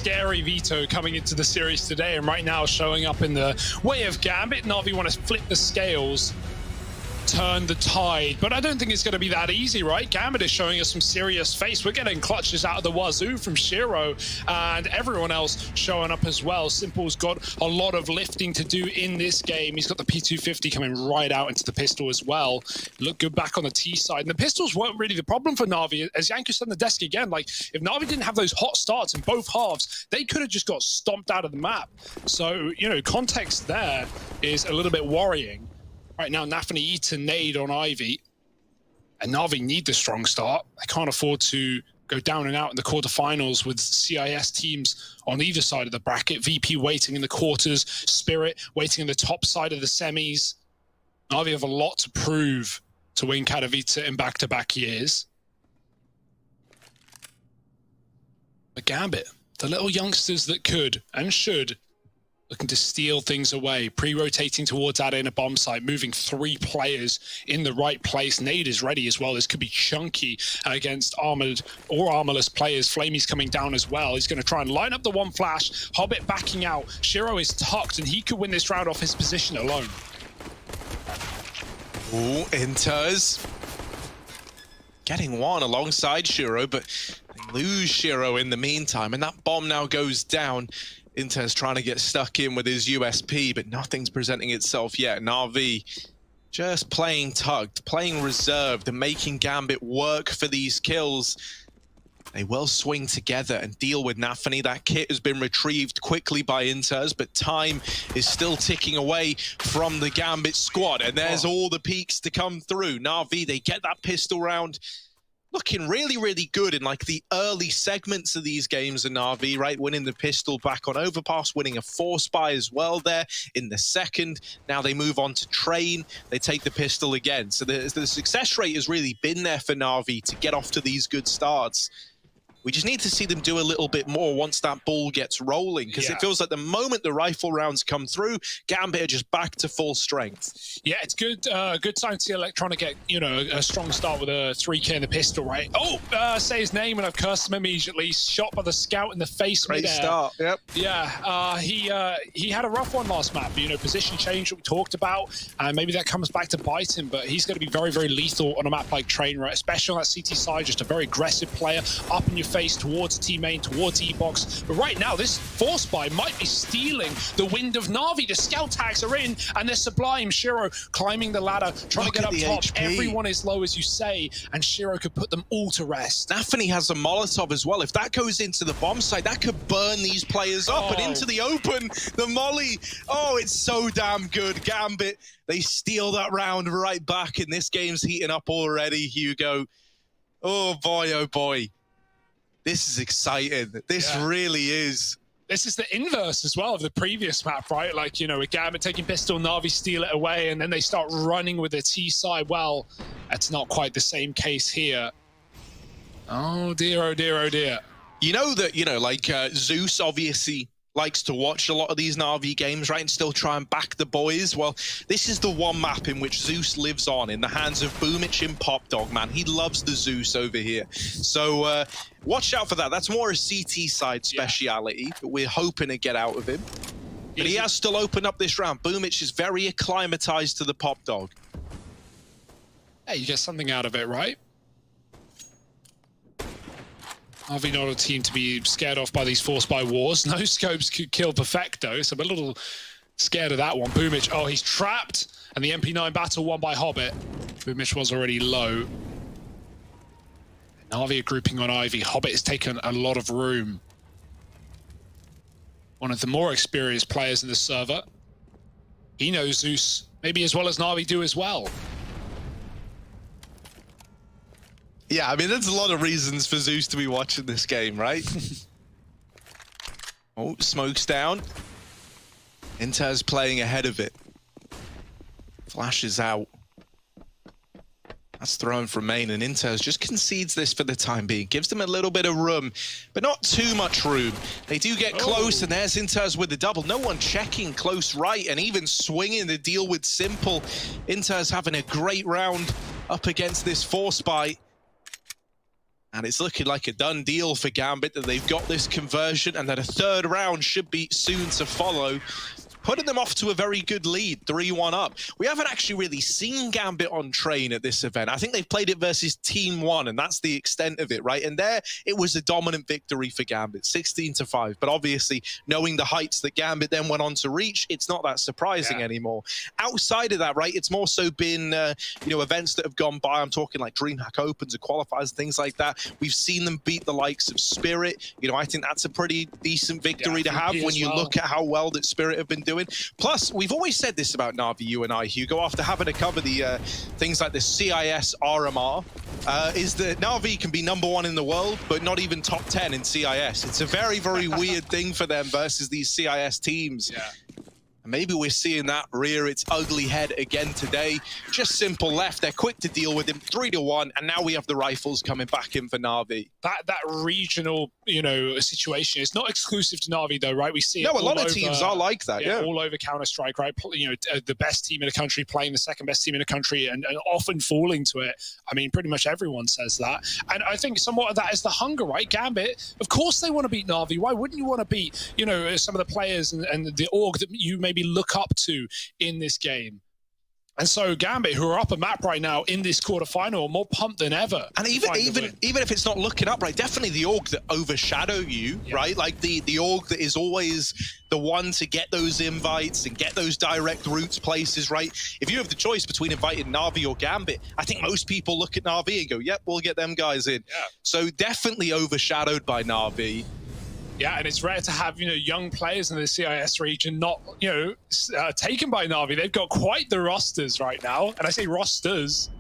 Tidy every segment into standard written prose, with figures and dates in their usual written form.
scary veto coming into the series today, and right now showing up in the way of Gambit. Na'Vi want to flip the scales, turn the tide, but I don't think it's going to be that easy, right? Gambit is showing us some serious face. We're getting clutches out of the wazoo from Shiro and everyone else showing up as well. Simple's got a lot of lifting to do in this game. He's got the P250 coming right out into the pistol as well. Look good back on the T side. And the pistols weren't really the problem for Na'Vi. As Yanko said on the desk again, like, if Na'Vi didn't have those hot starts in both halves, they could have just got stomped out of the map. So, you know, context there is a little bit worrying. Right now, Nafany eats a nade on Ivy, and Na'Vi need the strong start. They can't afford to go down and out in the quarterfinals with CIS teams on either side of the bracket. VP waiting in the quarters, Spirit waiting in the top side of the semis. Na'Vi have a lot to prove to win Katowice in back-to-back years. But Gambit, the little youngsters that could and should, looking to steal things away, pre-rotating towards that inner bomb site, moving 3 players in the right place. Nade is ready as well. This could be chunky against armored or armorless players. Flamey's coming down as well. He's going to try and line up the one flash. Hobbit backing out. Shiro is tucked, and he could win this round off his position alone. Ooh, Inters getting one alongside Shiro, but they lose Shiro in the meantime, and that bomb now goes down. Inter's trying to get stuck in with his USP, but nothing's presenting itself yet. Na'Vi just playing tugged, playing reserved, and making Gambit work for these kills. They will swing together and deal with Nafany. That kit has been retrieved quickly by Inters, but time is still ticking away from the Gambit squad. And there's all the peaks to come through. Na'Vi, they get that pistol round. Looking really, really good in like the early segments of these games in Na'Vi, right? Winning the pistol back on Overpass, winning a 4-spy as well there in the second. Now they move on to Train, they take the pistol again. So the success rate has really been there for Na'Vi to get off to these good starts. We just need to see them do a little bit more once that ball gets rolling, because it feels like the moment the rifle rounds come through, Gambit are just back to full strength. Yeah, it's good good sign to see Electronic get, you know, a strong start with a 3K in the pistol, right? Oh, say his name and I've cursed him immediately. Shot by the scout in the face. Great start, yep. Yeah, he had a rough one last map, you know, position change that we talked about, and maybe that comes back to bite him, but he's going to be very, very lethal on a map like Train, right? Especially on that CT side, just a very aggressive player, up in your face towards T-main, towards E-box. But right now, this 4-spy might be stealing the wind of Na'Vi. The scout tags are in, and they're Sublime. Shiro climbing the ladder, trying to get up top. HP. Everyone is low, as you say, and Shiro could put them all to rest. Nafany has a Molotov as well. If that goes into the bomb site, that could burn these players up. And into the open, the molly. Oh, it's so damn good. Gambit, they steal that round right back, and this game's heating up already, Hugo. Oh boy, oh boy. This is exciting. This really is. This is the inverse as well of the previous map, right? Like, you know, with Gambit taking pistol, Na'Vi steal it away, and then they start running with the T side. Well, that's not quite the same case here. Oh dear, oh dear, oh dear. You know that, you know, like Zeus obviously likes to watch a lot of these Na'Vi games, right, and still try and back the boys. Well, this is the one map in which Zeus lives on in the hands of Boomich in Pop Dog, man. He loves the Zeus over here. So watch out for that. That's more a CT side speciality that we're hoping to get out of him. But he has still opened up this round. Boomich is very acclimatized to the Pop Dog. Hey, you get something out of it, right? Na'Vi not a team to be scared off by these 4-spy wars. No scopes could kill Perfecto, so I'm a little scared of that one. Boomich, oh, he's trapped, and the MP9 battle won by Hobbit. Boomich was already low. Na'Vi are grouping on Ivy. Hobbit has taken a lot of room. One of the more experienced players in the server. He knows Zeus maybe as well as Na'Vi do as well. Yeah, I mean, there's a lot of reasons for Zeus to be watching this game, right? Oh, smoke's down. Inter's playing ahead of it. Flashes out. That's thrown from main, and Inter's just concedes this for the time being. Gives them a little bit of room, but not too much room. They do get close, and there's Inter's with the double. No one checking close right, and even swinging the deal with Simple. Inter's having a great round up against this 4-spy. And it's looking like a done deal for Gambit that they've got this conversion and that a third round should be soon to follow, putting them off to a very good lead, 3-1 up. We haven't actually really seen Gambit on train at this event. I think they've played it versus Team 1, and that's the extent of it, right? And there, it was a dominant victory for Gambit, 16-5. But obviously, knowing the heights that Gambit then went on to reach, it's not that surprising anymore. Outside of that, right, it's more so been, you know, events that have gone by. I'm talking like DreamHack Opens and qualifiers, things like that. We've seen them beat the likes of Spirit. You know, I think that's a pretty decent victory to have when you look at how well that Spirit have been doing. Plus, we've always said this about Na'Vi, you and I, Hugo, after having to cover the things like the CIS RMR, is that Na'Vi can be #1 in the world, but not even top 10 in CIS. It's a very, very weird thing for them versus these CIS teams. Yeah. And maybe we're seeing that rear its ugly head again today. Just Simple left. They're quick to deal with him, 3-1, and now we have the rifles coming back in for Na'Vi. That regional, you know, situation is not exclusive to Na'Vi though, right? We see No, it a lot of over, teams are like that, yeah. all over Counter-Strike, right? You know, the best team in the country playing the second best team in the country and often falling to it. I mean, pretty much everyone says that. And I think somewhat of that is the hunger, right? Gambit, of course they want to beat Na'Vi. Why wouldn't you want to beat, you know, some of the players and the org that you maybe look up to in this game? And so Gambit, who are up a map right now in this quarterfinal, are more pumped than ever. And even if it's not looking up, right, definitely the org that overshadow you, right? Like the org that is always the one to get those invites and get those direct routes places, right? If you have the choice between inviting Na'Vi or Gambit, I think most people look at Na'Vi and go, yep, we'll get them guys in. Yeah. So definitely overshadowed by Na'Vi. Yeah, and it's rare to have, you know, young players in the CIS region not, you know, taken by Na'Vi. They've got quite the rosters right now. And I say rosters,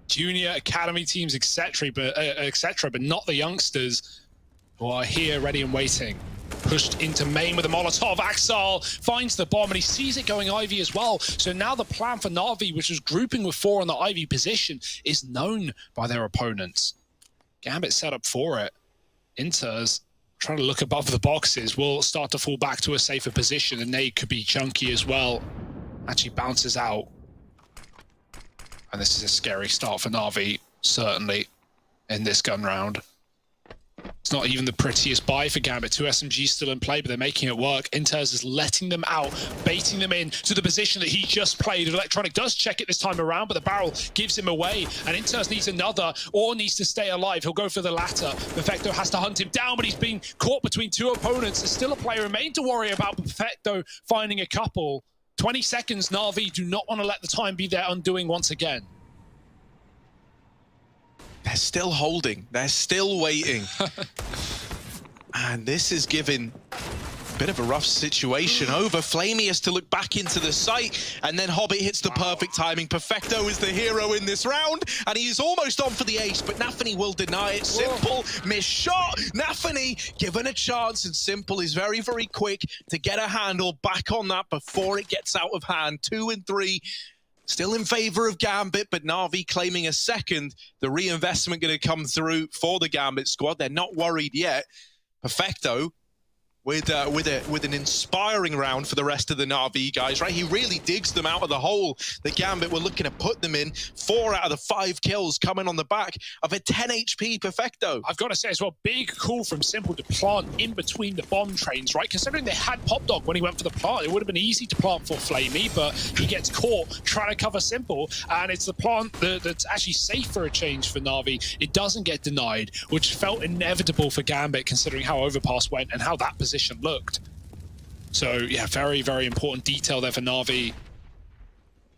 junior academy teams, etc., but not the youngsters who are here ready and waiting. Pushed into main with a Molotov. Axel finds the bomb and he sees it going Ivy as well. So now the plan for Na'Vi, which was grouping with 4 on the Ivy position, is known by their opponents. Gambit set up for it. Inters trying to look above the boxes, will start to fall back to a safer position, and they could be chunky as well. Actually bounces out. And this is a scary start for Na'Vi, certainly, in this gun round. It's not even the prettiest buy for Gambit. 2 SMGs still in play, but they're making it work. Inters is letting them out, baiting them in to the position that he just played. Electronic does check it this time around, but the barrel gives him away. And Inters needs another, or needs to stay alive. He'll go for the latter. Perfecto has to hunt him down, but he's being caught between 2 opponents. There's still a player remain to worry about. Perfecto finding a couple. 20 seconds, Na'Vi do not want to let the time be their undoing once again. They're still holding. They're still waiting. And this is giving a bit of a rough situation over. Flamey has to look back into the site, and then Hobbit hits the perfect timing. Perfecto is the hero in this round, and he's almost on for the ace, but Nafany will deny it. Simple, missed shot. Nafany given a chance, and Simple is very, very quick to get a handle back on that before it gets out of hand. 2 and 3. Still in favor of Gambit, but Na'Vi claiming a second. The reinvestment going to come through for the Gambit squad. They're not worried yet. Perfecto with an inspiring round for the rest of the Na'Vi guys, right? He really digs them out of the hole. The Gambit were looking to put them in. 4 out of the 5 kills coming on the back of a 10 HP Perfecto. I've got to say as well, big call from Simple to plant in between the bomb trains, right? Considering they had Pop Dog when he went for the plant, it would have been easy to plant for Flamey, but he gets caught trying to cover Simple, and it's the plant that's actually safe for a change for Na'Vi. It doesn't get denied, which felt inevitable for Gambit considering how Overpass went and how that position looked. So yeah, very, very important detail there for Na'Vi.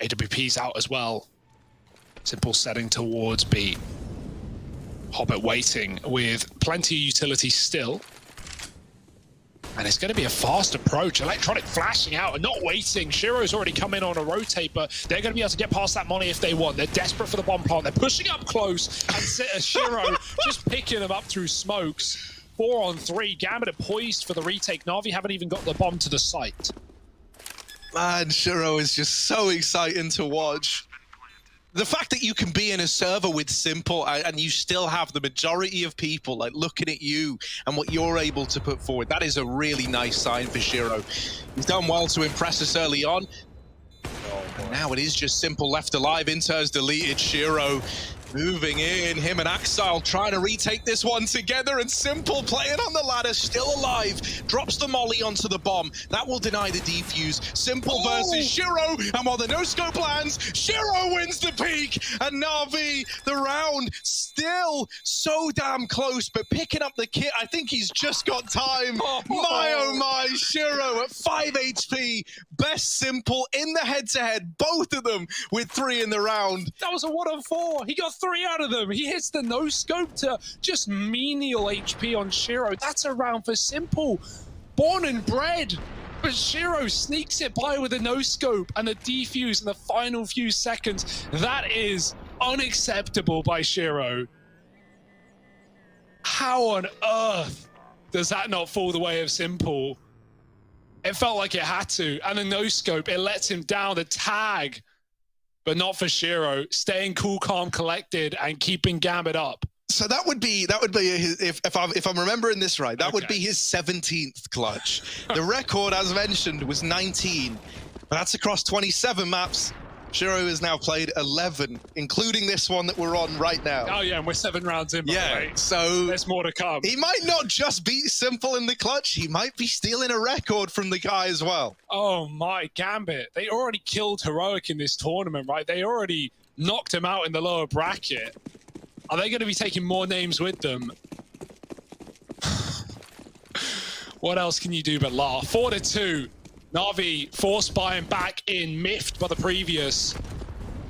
AWP's out as well. Simple setting towards B. Hobbit waiting with plenty of utility still. And it's going to be a fast approach. Electronic flashing out and not waiting. Shiro's already come in on a rotate, but they're going to be able to get past that money if they want. They're desperate for the bomb plant. They're pushing up close, and Shiro just picking them up through smokes. 4 on 3. Gambit are poised for the retake. Na'Vi haven't even got the bomb to the site. Man, Shiro is just so exciting to watch. The fact that you can be in a server with Simple and you still have the majority of people like looking at you and what you're able to put forward, that is a really nice sign for Shiro. He's done well to impress us early on. And now it is just Simple left alive. Inter's deleted. Shiro Moving in, him and Axile trying to retake this one together, and Simple playing on the ladder, still alive. Drops the molly onto the bomb. That will deny the defuse. Simple versus Shiro, and while the no-scope lands, Shiro wins the peak, and Na'Vi, the round, still so damn close, but picking up the kit, I think he's just got time. My oh my, Shiro at 5 HP, best Simple in the head-to-head, both of them with 3 in the round. That was a 1-on-4. He got 3 out of them. He hits the no-scope to just menial HP on Shiro. That's a round for Simple. Born and bred. But Shiro sneaks it by with a no-scope and a defuse in the final few seconds. That is unacceptable by Shiro. How on earth does that not fall the way of Simple? It felt like it had to. And the no-scope, it lets him down. The tag, but not for Shiro, staying cool, calm, collected, and keeping Gambit up. So that would be his, if I'm remembering this right, that would be his 17th clutch. The record, as mentioned, was 19, but that's across 27 maps. Shiro has now played 11, including this one that we're on right now. Oh yeah, and we're 7 rounds in, by the way. So there's more to come. He might not just beat Simple in the clutch, he might be stealing a record from the guy as well. Oh my, Gambit. They already killed Heroic in this tournament, right? They already knocked him out in the lower bracket. Are they going to be taking more names with them? What else can you do but laugh? 4-2. Na'Vi forced by and back in, miffed by the previous.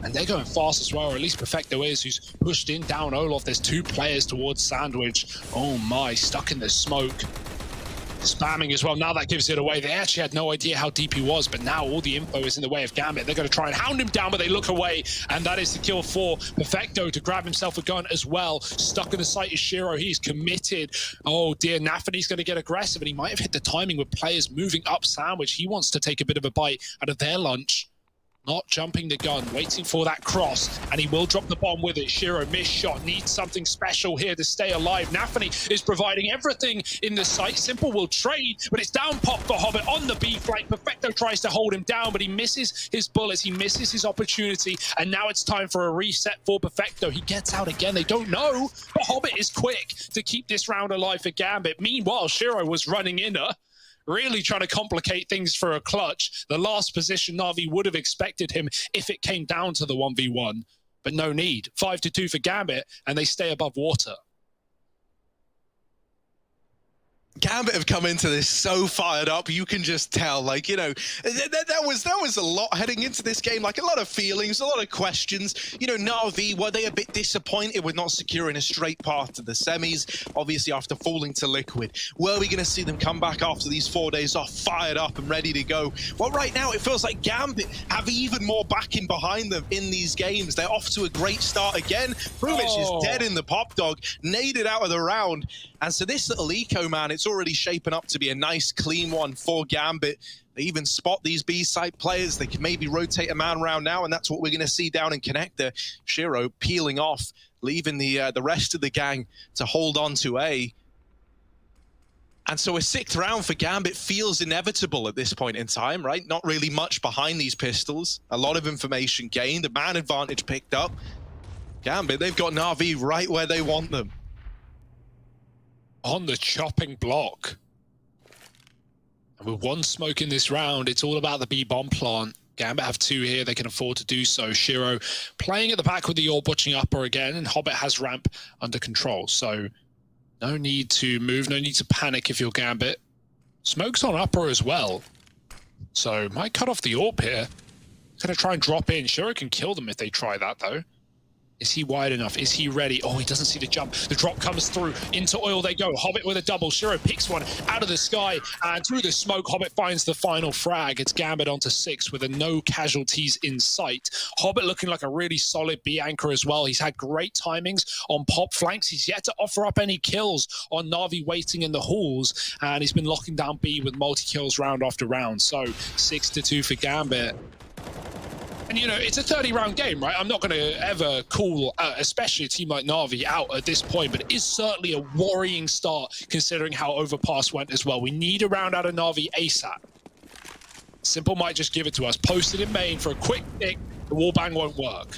And they're going fast as well, or at least Perfecto is, who's pushed in down Olaf. There's 2 players towards Sandwich. Oh my, stuck in the smoke. Spamming as well. Now that gives it away. They actually had no idea how deep he was, but now all the info is in the way of Gambit. They're going to try and hound him down, but they look away, and that is the kill for Perfecto to grab himself a gun as well. Stuck in the sight is Shiro. He's committed. Oh dear, Nafany's going to get aggressive, and he might have hit the timing with players moving up Sandwich. He wants to take a bit of a bite out of their lunch. Not jumping the gun, waiting for that cross, and he will drop the bomb with it. Shiro, missed shot, needs something special here to stay alive. Nafany is providing everything in the site. Simple will trade, but it's down pop for Hobbit on the B flank. Perfecto tries to hold him down, but he misses his bullets, he misses his opportunity, and now it's time for a reset for Perfecto. He gets out again, they don't know, but Hobbit is quick to keep this round alive for Gambit. Meanwhile, Shiro was running inner, really trying to complicate things for a clutch. The last position Na'Vi would have expected him if it came down to the 1v1, but no need. 5-2 for Gambit, and they stay above water. Gambit have come into this so fired up, you can just tell, like, you know, there was a lot heading into this game, like a lot of feelings, a lot of questions. You know, Na'Vi, were they a bit disappointed with not securing a straight path to the semis, obviously after falling to Liquid? Were we going to see them come back after these 4 days off, fired up and ready to go? Well, right now, it feels like Gambit have even more backing behind them in these games. They're off to a great start again. Brumich is dead in the pop dog, naded out of the round. And so this little eco, man, it's already shaping up to be a nice, clean one for Gambit. They even spot these B-side players. They can maybe rotate a man around now, and that's what we're going to see down in Connector. Shiro peeling off, leaving the rest of the gang to hold on to A. And so a 6th round for Gambit feels inevitable at this point in time, right? Not really much behind these pistols. A lot of information gained, a man advantage picked up. Gambit, they've got Na'Vi right where they want them. On the chopping block. And with 1 smoke in this round, it's all about the B-bomb plant. Gambit have 2 here, they can afford to do so. Shiro playing at the back with the orb, watching upper again, and Hobbit has ramp under control. So no need to move, no need to panic if you're Gambit. Smoke's on upper as well. So might cut off the orb here. Gonna try and drop in. Shiro can kill them if they try that though. Is he wide enough? Is he ready? Oh, he doesn't see the jump. The drop comes through. Into oil they go. Hobbit with a double. Shiro picks one out of the sky. And through the smoke, Hobbit finds the final frag. It's Gambit onto 6 with no casualties in sight. Hobbit looking like a really solid B anchor as well. He's had great timings on pop flanks. He's yet to offer up any kills on Na'Vi waiting in the halls. And he's been locking down B with multi-kills round after round. So 6-2 for Gambit. And, you know, it's a 30-round game, right? I'm not going to ever call, especially a team like Na'Vi, out at this point, but it is certainly a worrying start considering how Overpass went as well. We need a round out of Na'Vi ASAP. Simple might just give it to us. Posted in main for a quick pick. The wallbang won't work.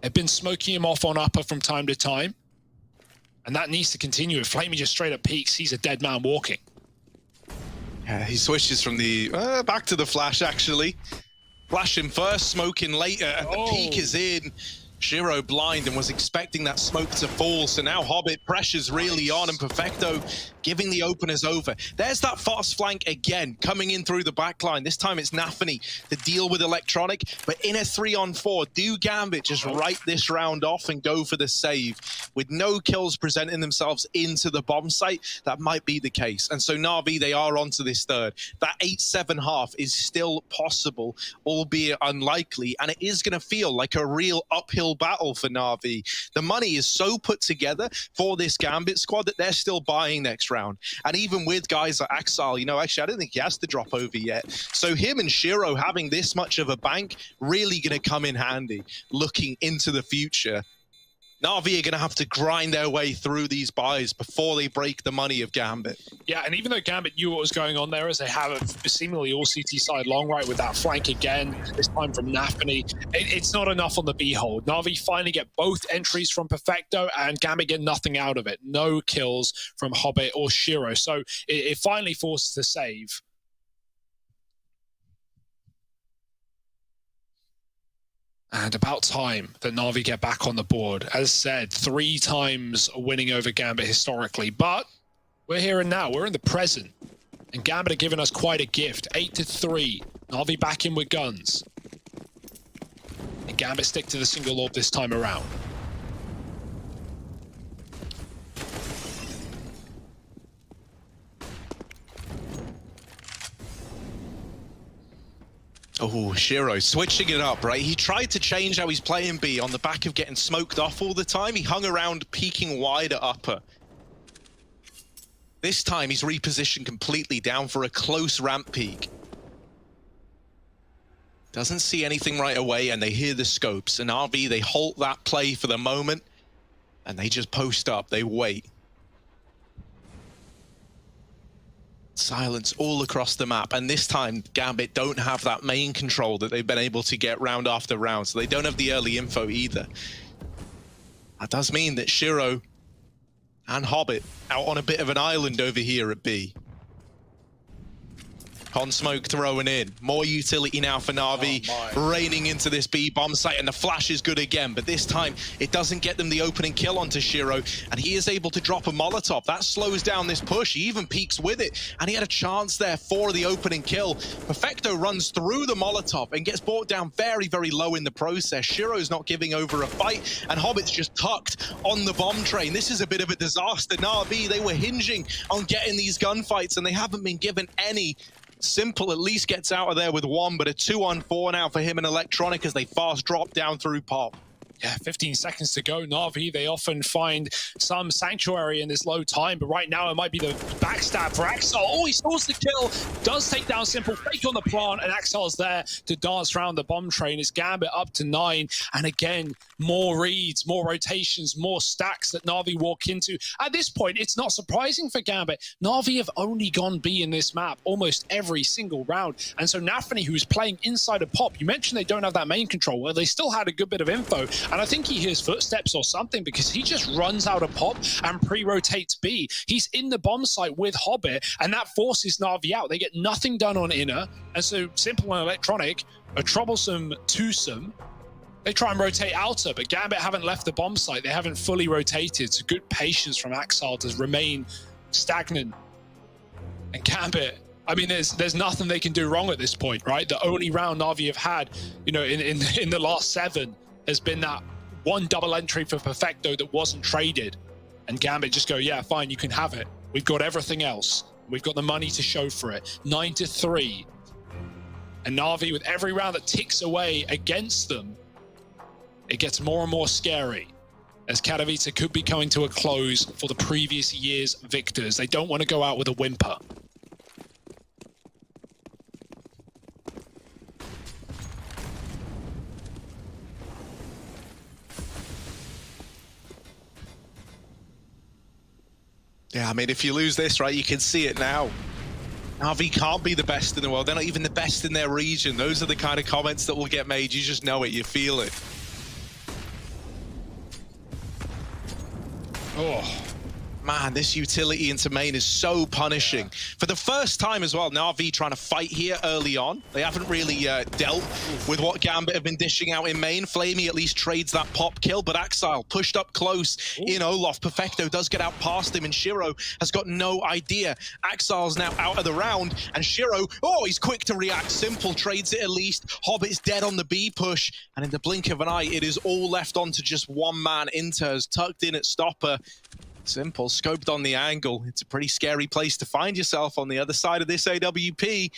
They've been smoking him off on upper from time to time. And that needs to continue. If Flamey just straight up peeks, he's a dead man walking. Yeah, he switches from the back to the flash, actually. Flashing first, smoking later, and the peak is in. Shiro blind and was expecting that smoke to fall, so now Hobbit pressure's really on, and Perfecto giving the openers over. There's that fast flank again, coming in through the backline. This time it's Nafany to deal with Electronic, but in a 3-on-4, do Gambit just write this round off and go for the save? With no kills presenting themselves into the bomb site, that might be the case. And so Na'Vi, they are onto this third. That 8-7 half is still possible, albeit unlikely, and it is going to feel like a real uphill battle for Na'Vi. The money is so put together for this Gambit squad that they're still buying next round. And even with guys like Axel, you know, actually, I don't think he has to drop over yet. So him and Shiro having this much of a bank, really going to come in handy looking into the future. Na'Vi are going to have to grind their way through these buys before they break the money of Gambit. Yeah, and even though Gambit knew what was going on there, as they have a seemingly all CT side long right with that flank again, this time from Nafany, it's not enough on the B hold. Na'Vi finally get both entries from Perfecto, and Gambit get nothing out of it. No kills from Hobbit or Shiro. So it finally forces the save. And about time that Na'Vi get back on the board. As said, 3 times winning over Gambit historically, but we're here and now. We're in the present. And Gambit are giving us quite a gift. 8-3. Na'Vi back in with guns. And Gambit stick to the single orb this time around. Oh, Shiro switching it up, right? He tried to change how he's playing B on the back of getting smoked off all the time. He hung around peeking wide at upper. This time he's repositioned completely down for a close ramp peek. Doesn't see anything right away, and they hear the scopes. And RV, they halt that play for the moment, and they just post up. They wait. Silence all across the map, and this time Gambit don't have that main control that they've been able to get round after round, so they don't have the early info either. That does mean that Shiro and Hobbit out on a bit of an island over here at B. Con smoke throwing in. More utility now for Na'Vi, raining into this B bomb site, and the flash is good again, but this time it doesn't get them the opening kill onto Shiro, and he is able to drop a Molotov. That slows down this push. He even peeks with it, and he had a chance there for the opening kill. Perfecto runs through the Molotov and gets brought down very, very low in the process. Shiro's not giving over a fight, and Hobbit's just tucked on the bomb train. This is a bit of a disaster. Na'Vi, they were hinging on getting these gunfights, and they haven't been given any. Simple at least gets out of there with 1, but a 2-on-4 now for him and Electronic as they fast drop down through pop. Yeah, 15 seconds to go. Na'Vi, they often find some sanctuary in this low time, but right now it might be the backstab for Axel. Oh, he stalls the kill, does take down Simple, fake on the plant, and Axel's there to dance around the bomb train. It's Gambit up to 9, and again, more reads, more rotations, more stacks that Na'Vi walk into. At this point, it's not surprising for Gambit. Na'Vi have only gone B in this map almost every single round, and so Nafany, who's playing inside of pop, you mentioned they don't have that main control. Well, they still had a good bit of info, and I think he hears footsteps or something because he just runs out of pop and pre-rotates B. He's in the bomb site with Hobbit, and that forces Na'Vi out. They get nothing done on inner, and so Simple and Electronic, a troublesome twosome, they try and rotate outer, but Gambit haven't left the bomb site. They haven't fully rotated, so good patience from Axel to remain stagnant. And Gambit, I mean, there's nothing they can do wrong at this point, right? The only round Na'Vi have had, you know, in the last 7 has been that one double entry for Perfecto that wasn't traded. And Gambit just go, yeah, fine, you can have it. We've got everything else. We've got the money to show for it. 9-3. And Na'Vi, with every round that ticks away against them, it gets more and more scary, as Katowice could be coming to a close for the previous year's victors. They don't want to go out with a whimper. Yeah, I mean, if you lose this, right, you can see it now. Na'Vi can't be the best in the world. They're not even the best in their region. Those are the kind of comments that will get made. You just know it. You feel it. Oh. Man, this utility into main is so punishing. For the first time as well, Na'Vi trying to fight here early on. They haven't really dealt with what Gambit have been dishing out in main. Flamey at least trades that pop kill, but Axile pushed up close in Olaf. Perfecto does get out past him, and Shiro has got no idea. Axile's now out of the round, and Shiro, oh, he's quick to react. Simple trades it at least. Hobbit's dead on the B push, and in the blink of an eye, it is all left on to just one man. Inter's tucked in at stopper. Simple, scoped on the angle. It's a pretty scary place to find yourself on the other side of this AWP.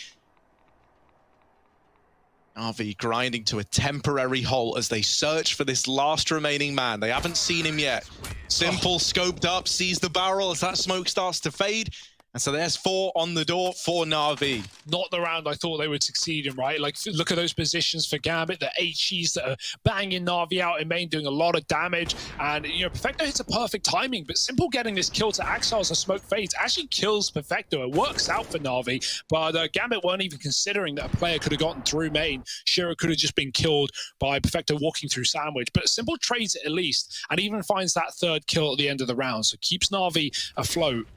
Na'Vi grinding to a temporary halt as they search for this last remaining man. They haven't seen him yet. Simple scoped up, sees the barrel as that smoke starts to fade. And so there's 4 on the door for Na'Vi. Not the round I thought they would succeed in, right? Like, look at those positions for Gambit, the HEs that are banging Na'Vi out in main, doing a lot of damage. And, you know, Perfecto hits a perfect timing, but Simple getting this kill to Axile as the smoke fades actually kills Perfecto. It works out for Na'Vi, but Gambit weren't even considering that a player could have gotten through main. Shiro could have just been killed by Perfecto walking through Sandwich, but Simple trades it at least, and even finds that 3rd kill at the end of the round, so keeps Na'Vi afloat.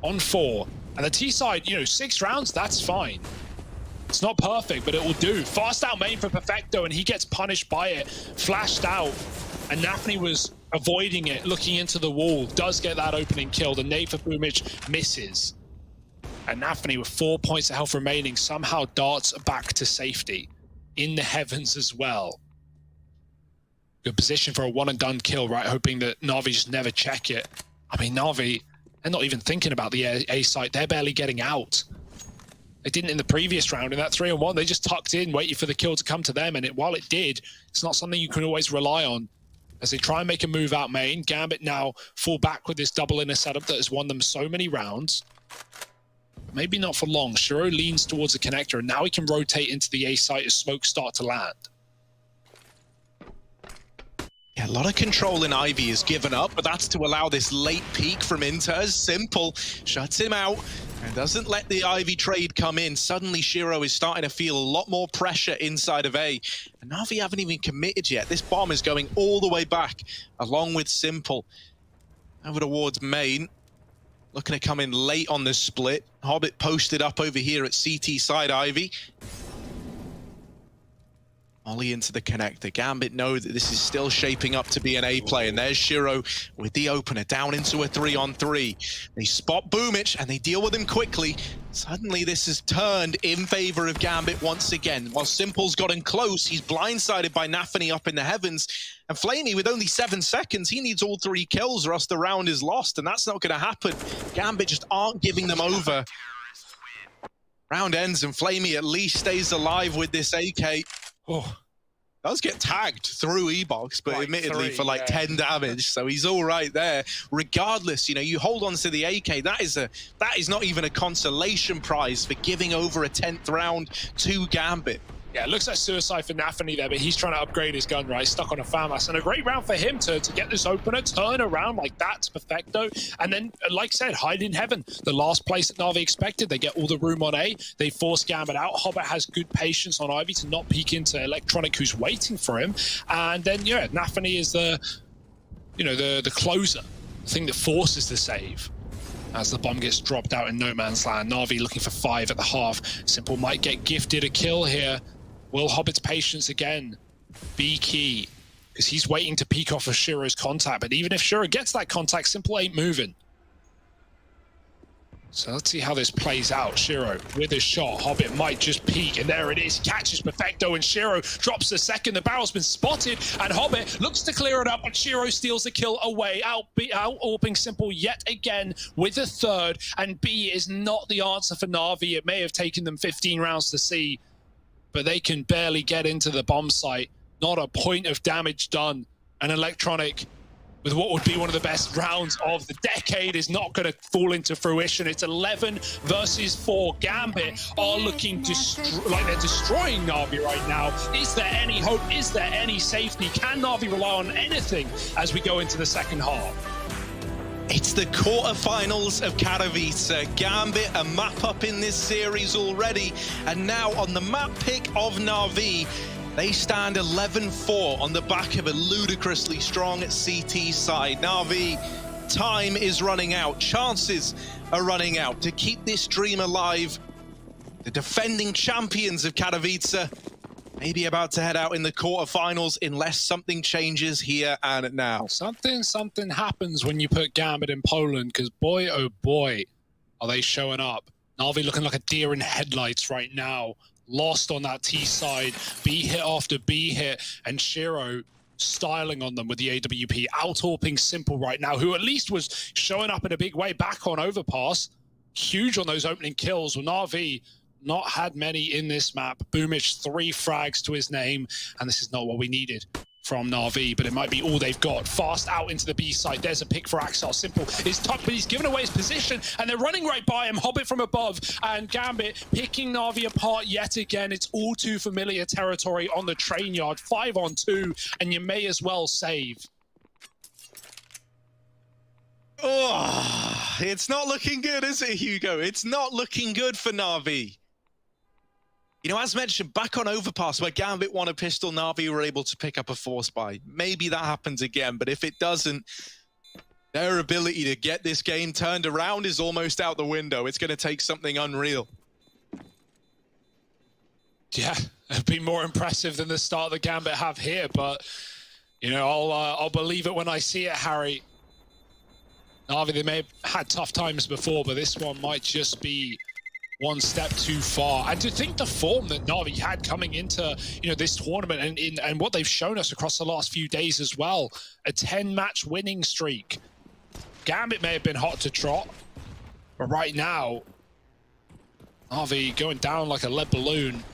On 4. And the T side, you know, 6 rounds, that's fine. It's not perfect, but it will do. Fast out main for Perfecto, and he gets punished by it. Flashed out, and Nafny was avoiding it, looking into the wall. Does get that opening kill. The nade for Boomich misses. And Nafny, with 4 points of health remaining, somehow darts back to safety. In the heavens as well. Good position for a one-and-done kill, right? Hoping that Na'Vi just never check it. I mean, Na'Vi, they're not even thinking about the A site. They're barely getting out. They didn't in the previous round. In that 3-on-1, they just tucked in, waiting for the kill to come to them. And while it did, it's not something you can always rely on. As they try and make a move out main, Gambit now fall back with this double inner setup that has won them so many rounds. Maybe not for long. Shiro leans towards the connector, and now he can rotate into the A site as smoke start to land. Yeah, a lot of control in Ivy is given up, but that's to allow this late peek from Inters. Simple shuts him out and doesn't let the Ivy trade come in. Suddenly, Shiro is starting to feel a lot more pressure inside of A. And Na'Vi haven't even committed yet. This bomb is going all the way back, along with Simple. Over towards main. Looking to come in late on this split. Hobbit posted up over here at CT side Ivy. Ollie into the connector. Gambit know that this is still shaping up to be an A play, and there's Shiro with the opener down into a 3-on-3. They spot Boomich and they deal with him quickly. Suddenly this has turned in favor of Gambit once again. While Simple's gotten close, he's blindsided by Nafany up in the heavens. And Flamey, with only 7 seconds, he needs all 3 kills or else the round is lost, and that's not going to happen. Gambit just aren't giving them over. Round ends and Flamey at least stays alive with this AK. Oh, does get tagged through E-Box, but admittedly for like 10 damage, so he's all right there. Regardless, you know, you hold on to the AK, that is not even a consolation prize for giving over a 10th round to Gambit. Yeah, it looks like suicide for Nafany there, but he's trying to upgrade his gun, right? Stuck on a FAMAS. And a great round for him to get this opener, turn around like that to Perfecto. And then, like I said, hide in heaven. The last place that Na'Vi expected. They get all the room on A. They force Gambit out. Hobbit has good patience on Ivy to not peek into Electronic, who's waiting for him. And then, yeah, Nafany is the closer, the thing that forces the save. As the bomb gets dropped out in no man's land. Na'Vi looking for 5 at the half. Simple might get gifted a kill here. Will Hobbit's patience again be key? Because he's waiting to peek off of Shiro's contact. But even if Shiro gets that contact, Simple ain't moving. So let's see how this plays out. Shiro with his shot. Hobbit might just peek, and there it is. Catches Perfecto, and Shiro drops the second. The barrel's been spotted, and Hobbit looks to clear it up, but Shiro steals the kill away. Out-orbing Simple yet again with a 3rd, and B is not the answer for Na'Vi. It may have taken them 15 rounds to see, but they can barely get into the bomb site. Not a point of damage done. An Electronic, with what would be one of the best rounds of the decade, is not going to fall into fruition. It's 11 versus 4. Gambit are looking like they're destroying Na'Vi right now. Is there any hope? Is there any safety? Can Na'Vi rely on anything as we go into the second half? It's the quarterfinals of Katowice. Gambit a map up in this series already, and now on the map pick of Na'Vi, they stand 11-4 on the back of a ludicrously strong CT side. Na'Vi time is running out. Chances are running out. To keep this dream alive, the defending champions of Katowice may be about to head out in the quarterfinals unless something changes here and now. Something happens when you put Gambit in Poland, because boy, oh boy, are they showing up. Na'Vi looking like a deer in headlights right now. Lost on that T side, B hit after B hit, and Shiro styling on them with the AWP, out-orping Simple right now, who at least was showing up in a big way back on Overpass. Huge on those opening kills. Well, Na'Vi not had many in this map. Boomich 3 frags to his name, and this is not what we needed from Na'Vi, but it might be all they've got. Fast out into the B side. There's a pick for Axel. Simple is tucked, but he's given away his position, and they're running right by him. Hobbit from above, and Gambit picking Na'Vi apart yet again. It's all too familiar territory on the train yard. 5 on 2, and you may as well save. Oh, it's not looking good, is it, Hugo? It's not looking good for Na'Vi. You know, as mentioned, back on Overpass, where Gambit won a pistol, Na'Vi were able to pick up a force buy. Maybe that happens again, but if it doesn't, their ability to get this game turned around is almost out the window. It's going to take something unreal. Yeah, it'd be more impressive than the start that Gambit have here, but, you know, I'll believe it when I see it, Harry. Na'Vi, they may have had tough times before, but this one might just be one step too far. And to think the form that Na'Vi had coming into, you know, this tournament and what they've shown us across the last few days as well, a 10-match winning streak. Gambit may have been hot to trot, but right now, Na'Vi going down like a lead balloon,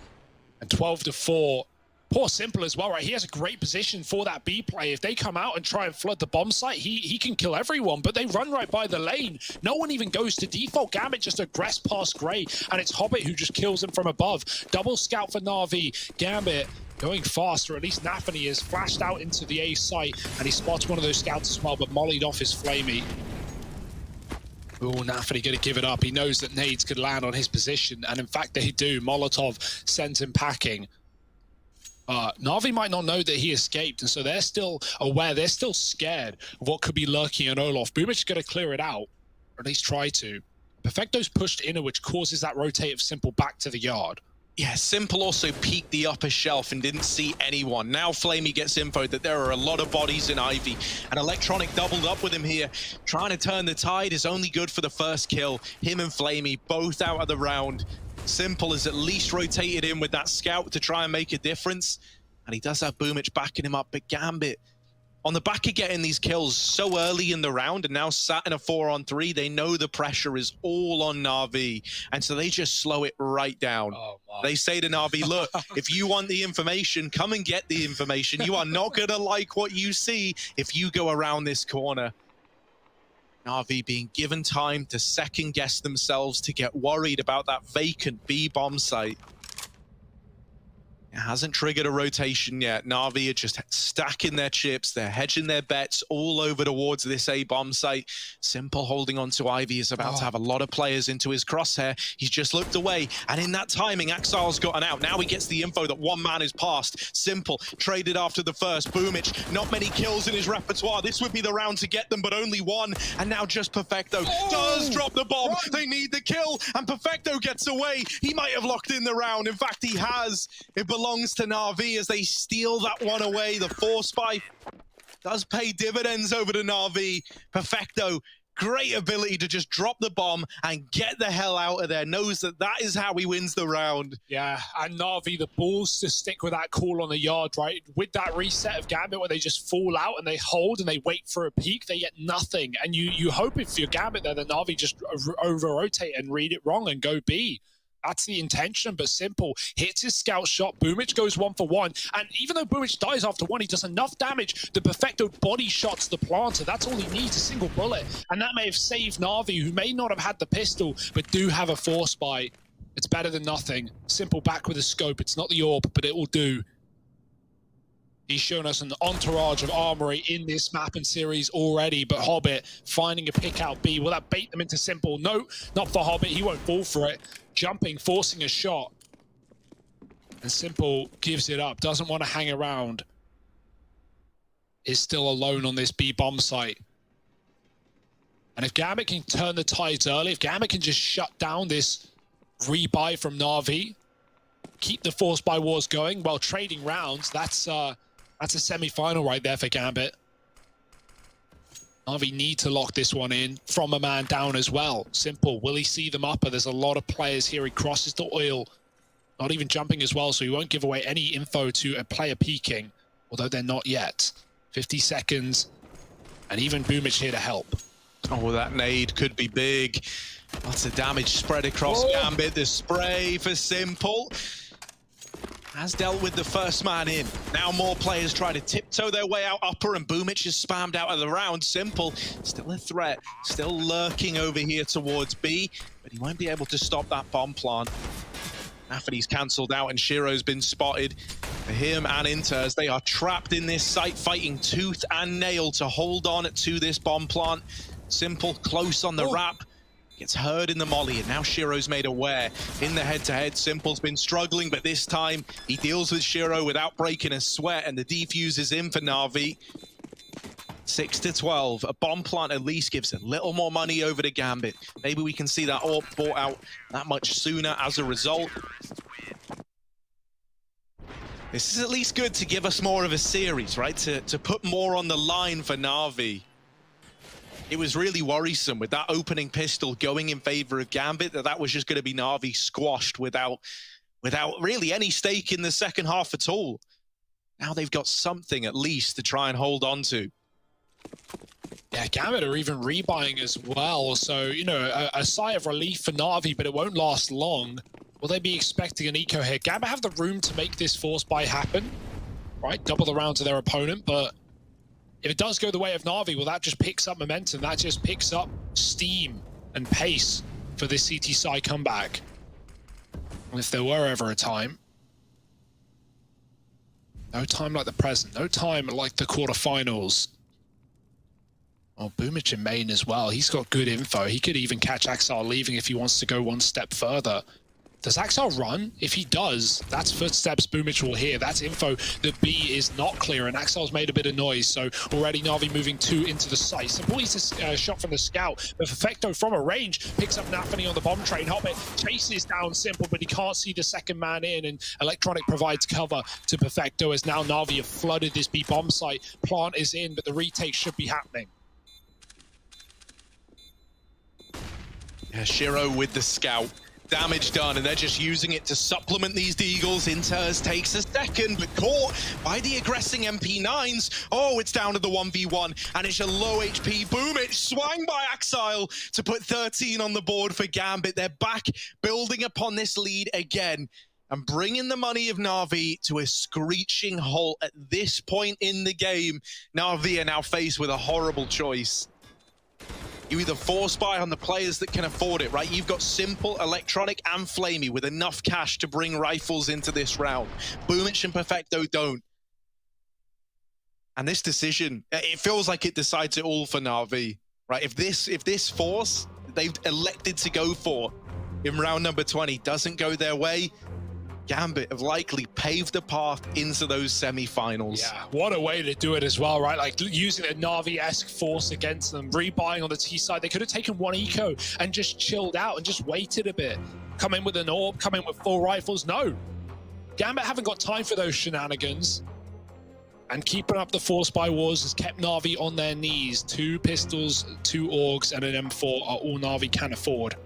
and 12-4. Poor Simple as well, right? He has a great position for that B play. If they come out and try and flood the bomb site, he can kill everyone, but they run right by the lane. No one even goes to default. Gambit just aggress past Grey, and it's Hobbit who just kills him from above. Double scout for Na'Vi. Gambit going fast, or at least Nafany is flashed out into the A site, and he spots one of those scouts as well, but mollied off his Flamey. Oh, Nafany gonna give it up. He knows that nades could land on his position, and in fact they do. Molotov sends him packing. Na'Vi might not know that he escaped, and so they're still aware, they're still scared of what could be lurking on Olaf. Boomich is going to clear it out, or at least try to. Perfecto's pushed inner, which causes that rotate of Simple back to the yard. Yeah, Simple also peeked the upper shelf and didn't see anyone. Now Flamey gets info that there are a lot of bodies in Ivy, and Electronic doubled up with him here. Trying to turn the tide is only good for the first kill. Him and Flamey both out of the round. Simple is at least rotated in with that scout to try and make a difference. And he does have Boomich backing him up, but Gambit, on the back of getting these kills so early in the round and now sat in a 4-on-3, they know the pressure is all on Na'Vi. And so they just slow it right down. Oh, they say to Na'Vi, look, if you want the information, come and get the information. You are not going to like what you see if you go around this corner. Na'Vi being given time to second-guess themselves, to get worried about that vacant B bomb site. It hasn't triggered a rotation yet. Na'Vi are just stacking their chips. They're hedging their bets all over towards this A bomb site. Simple holding on to Ivy is about to have a lot of players into his crosshair. He's just looked away, and in that timing, Axel's gotten out. Now he gets the info that one man is passed. Simple traded after the first. Boomich, not many kills in his repertoire. This would be the round to get them, but only one. And now just Perfecto does drop the bomb. They need the kill, and Perfecto gets away. He might have locked in the round. In fact, he has. It belongs to Na'Vi as they steal that one away. The force spy does pay dividends over to Na'Vi. Perfecto, great ability to just drop the bomb and get the hell out of there. Knows that that is how he wins the round. Yeah, and Na'Vi, the balls to stick with that call on the yard, right? With that reset of Gambit where they just fall out and they hold and they wait for a peak, they get nothing. And you hope if you're Gambit there, that Na'Vi just over-rotate and read it wrong and go B. That's the intention, but Simple hits his scout shot. Boomich goes 1-for-1, and even though Boomich dies after one, he does enough damage. The Perfecto body shots the planter. That's all he needs, a single bullet, and that may have saved Na'Vi, who may not have had the pistol, but do have a force buy. It's better than nothing. Simple back with a scope. It's not the AWP, but it will do. He's shown us an entourage of armory in this map and series already, but Hobbit finding a pick out B. Will that bait them into Simple? No, not for Hobbit. He won't fall for it. Jumping, forcing a shot. And Simple gives it up, doesn't want to hang around. Is still alone on this B bomb site. And if Gambit can turn the tides early, if Gambit can just shut down this rebuy from Na'Vi, keep the force by wars going while trading rounds, that's a semi-final right there for Gambit. Na'Vi need to lock this one in from a man down as well. Simple. Will he see them up? There's a lot of players here. He crosses the oil. Not even jumping as well, so he won't give away any info to a player peeking, although they're not yet. 50 seconds, and even Boomich here to help. Oh, that nade could be big. Lots of damage spread across Gambit. The spray for Simple has dealt with the first man in. Now more players try to tiptoe their way out upper, and Boomich is spammed out of the round. Simple, still a threat, still lurking over here towards B, but he won't be able to stop that bomb plant. Nafany's cancelled out, and Shiro's been spotted. For him and Inters, they are trapped in this site, fighting tooth and nail to hold on to this bomb plant. Simple, close on the wrap. Gets heard in the molly, and now Shiro's made aware. In the head-to-head, Simple's been struggling, but this time he deals with Shiro without breaking a sweat, and the defuse is in for Na'Vi. 6-12. A bomb plant at least gives a little more money over to Gambit. Maybe we can see that AWP bought out that much sooner as a result. This is at least good to give us more of a series, right? To put more on the line for Na'Vi. It was really worrisome with that opening pistol going in favor of Gambit, that was just going to be Na'Vi squashed without really any stake in the second half at all. Now they've got something at least to try and hold on to. Yeah, Gambit are even rebuying as well. So, you know, a sigh of relief for Na'Vi, but it won't last long. Will they be expecting an eco here? Gambit have the room to make this force buy happen, right? Double the round to their opponent, but if it does go the way of Na'Vi, well, that just picks up momentum. That just picks up steam and pace for this CT side comeback. And if there were ever a time, no time like the present, no time like the quarterfinals. Oh, Boomich in main as well. He's got good info. He could even catch Axar leaving if he wants to go one step further. Does Axar run? If he does, that's footsteps Boomich will hear. That's info that B is not clear, and Axar's made a bit of noise, so already Na'Vi moving 2 into the site. Simple needs a shot from the scout, but Perfecto from a range picks up Nafany on the bomb train. Hotbit chases down Simple, but he can't see the second man in, and Electronic provides cover to Perfecto as now Na'Vi have flooded this B bomb site. Plant is in, but the retake should be happening. Yeah, Shiro with the scout. Damage done, and they're just using it to supplement these Deagles. Inters takes a second, but caught by the aggressing MP9s. Oh, it's down to the 1v1, and it's a low HP Boomich swung by Axile to put 13 on the board for Gambit. They're back building upon this lead again and bringing the money of Na'Vi to a screeching halt at this point in the game. Na'Vi are now faced with a horrible choice. You either force buy on the players that can afford it, right? You've got Simple, Electronic, and Flamey with enough cash to bring rifles into this round. Boomich and Perfecto don't. And this decision, it feels like it decides it all for Na'Vi, right? If this force they've elected to go for in round number 20 doesn't go their way, Gambit have likely paved the path into those semi-finals. Yeah, what a way to do it as well, right? Like using a Na'Vi-esque force against them, rebuying on the T side. They could have taken one eco and just chilled out and just waited a bit. Come in with an AWP, come in with 4 rifles. No. Gambit haven't got time for those shenanigans. And keeping up the force by wars has kept Na'Vi on their knees. 2 pistols, 2 AUGs, and an M4 are all Na'Vi can afford.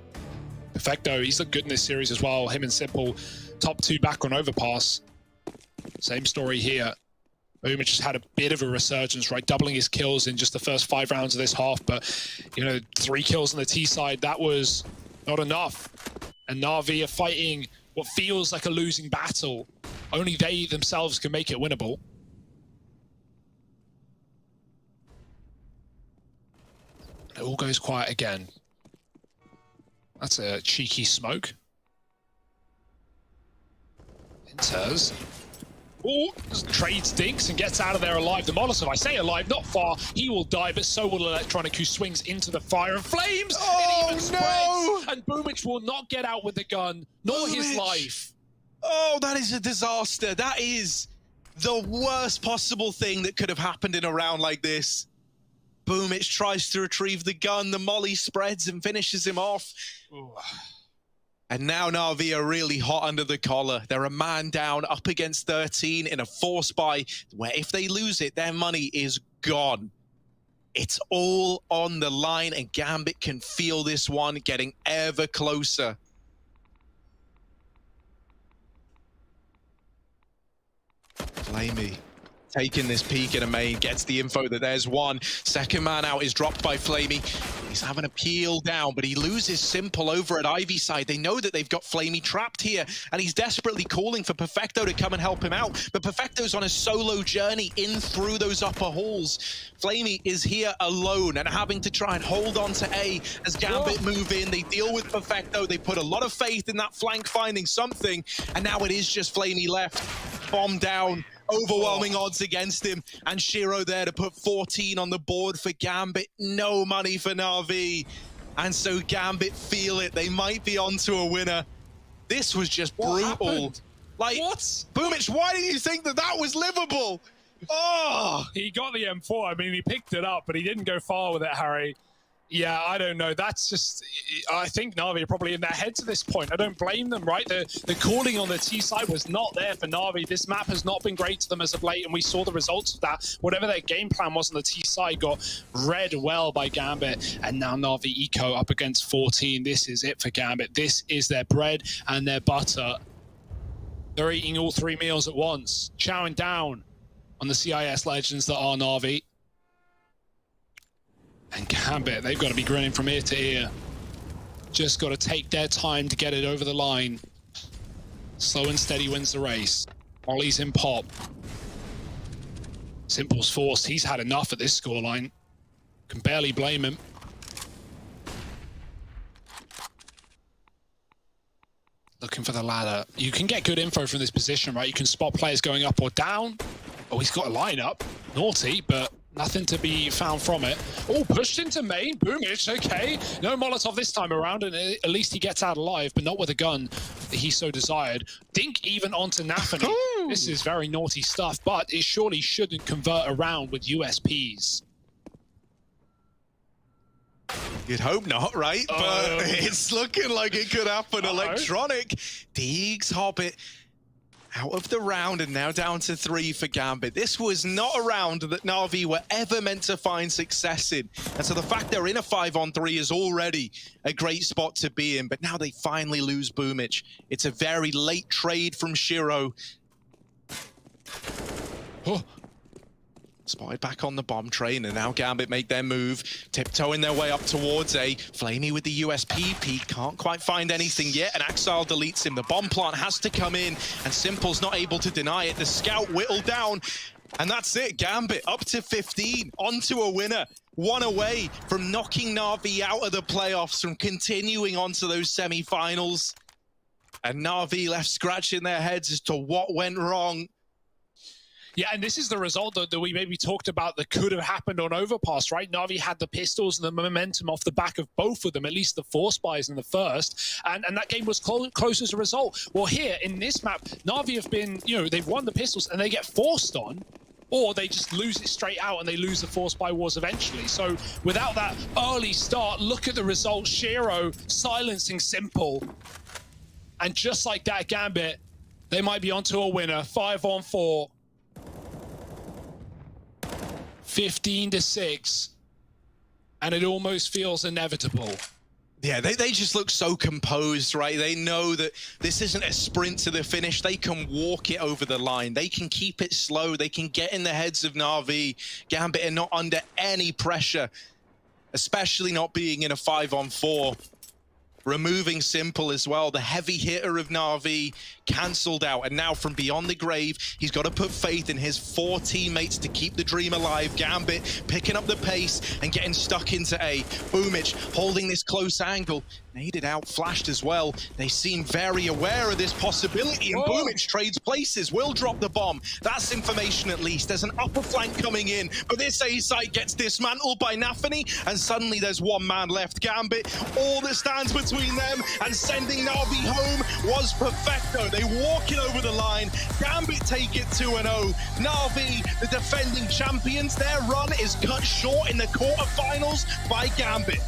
Perfecto, he's looked good in this series as well. Him and Simple, top 2 back on overpass. Same story here. Boomich just had a bit of a resurgence, right? Doubling his kills in just the first 5 rounds of this half. But, you know, 3 kills on the T side, that was not enough. And Na'Vi are fighting what feels like a losing battle. Only they themselves can make it winnable. It all goes quiet again. That's a cheeky smoke. Inters. Oh, trades dinks and gets out of there alive. The Molotov, I say alive, not far. He will die, but so will Electronic, who swings into the fire and flames. Oh, it even spreads, and Boomich will not get out with the gun, nor his life. Oh, that is a disaster. That is the worst possible thing that could have happened in a round like this. Boomich tries to retrieve the gun. The molly spreads and finishes him off. Ooh. And now Na'Vi are really hot under the collar. They're a man down, up against 13 in a force buy, where if they lose it, their money is gone. It's all on the line, and Gambit can feel this one getting ever closer. Flamey taking this peek in a main, gets the info that there's one. Second man out is dropped by Flamey. He's having a peel down, but he loses Simple over at Ivy side. They know that they've got Flamey trapped here, and he's desperately calling for Perfecto to come and help him out. But Perfecto's on a solo journey in through those upper halls. Flamey is here alone and having to try and hold on to A as Gambit move in. They deal with Perfecto. They put a lot of faith in that flank finding something, and now it is just Flamey left. Bomb down. Overwhelming odds against him, and Shiro there to put 14 on the board for Gambit. No money for Na'Vi, and so Gambit feel it. They might be onto a winner. This was just brutal. Like, what? Boomich, why do you think that that was livable? Oh! He got the M4. I mean, he picked it up, but he didn't go far with it, Harry. Yeah, I don't know. That's just... I think Na'Vi are probably in their heads at this point. I don't blame them, right? The calling on the T side was not there for Na'Vi. This map has not been great to them as of late, and we saw the results of that. Whatever their game plan was on the T side got read well by Gambit, and now Na'Vi Eco up against 14. This is it for Gambit. This is their bread and their butter. They're eating all three meals at once, chowing down on the CIS legends that are Na'Vi. And Gambit, they've got to be grinning from ear to ear. Just got to take their time to get it over the line. Slow and steady wins the race. Ollie's in pop. Simple's forced. He's had enough at this scoreline. Can barely blame him. Looking for the ladder. You can get good info from this position, right? You can spot players going up or down. Oh, he's got a lineup. Naughty, but nothing to be found from it. Oh, pushed into main. Boomich, okay. No Molotov this time around, and at least he gets out alive, but not with a gun that he so desired. Dink even onto Nafany. This is very naughty stuff, but it surely shouldn't convert around with USPs. You'd hope not, right? But it's looking like it could happen. Electronic. Deegs Hobbit out of the round, and now down to 3 for Gambit. This was not a round that Na'Vi were ever meant to find success in. And so the fact they're in a 5-on-3 is already a great spot to be in. But now they finally lose Boomich. It's a very late trade from Shiro. Oh. Spotted back on the bomb train, and now Gambit make their move, tiptoeing their way up towards A. Flamey with the USP peak, can't quite find anything yet, and Axile deletes him. The bomb plant has to come in, and Simple's not able to deny it. The scout whittled down, and that's it. Gambit up to 15, onto a winner. One away from knocking Na'Vi out of the playoffs, from continuing on to those semi-finals. And Na'Vi left scratching their heads as to what went wrong. Yeah, and this is the result that we maybe talked about that could have happened on Overpass, right? Na'Vi had the pistols and the momentum off the back of both of them, at least the force buys in the first, and that game was close as a result. Well, here in this map, Na'Vi have been, they've won the pistols and they get forced on, or they just lose it straight out and they lose the force buy wars eventually. So without that early start, look at the result. Shiro silencing Simple. And just like that, Gambit, they might be onto a winner. 5-on-4. 15-6, and it almost feels inevitable. Yeah, they just look so composed, right? They know that this isn't a sprint to the finish. They can walk it over the line. They can keep it slow. They can get in the heads of Na'Vi. Gambit are not under any pressure, especially not being in a 5-on-4. Removing Simple as well, the heavy hitter of Na'Vi, cancelled out. And now from beyond the grave, he's got to put faith in his 4 teammates to keep the dream alive. Gambit picking up the pace and getting stuck into A. Boomich holding this close angle. Naded out, flashed as well. They seem very aware of this possibility, and Boomich trades places, will drop the bomb. That's information at least. There's an upper flank coming in, but this A site gets dismantled by Nafany, and suddenly there's one man left. Gambit, all that stands between them and sending Na'Vi home was Perfecto. They walk it over the line. Gambit take it 2-0. Na'Vi, the defending champions, their run is cut short in the quarterfinals by Gambit.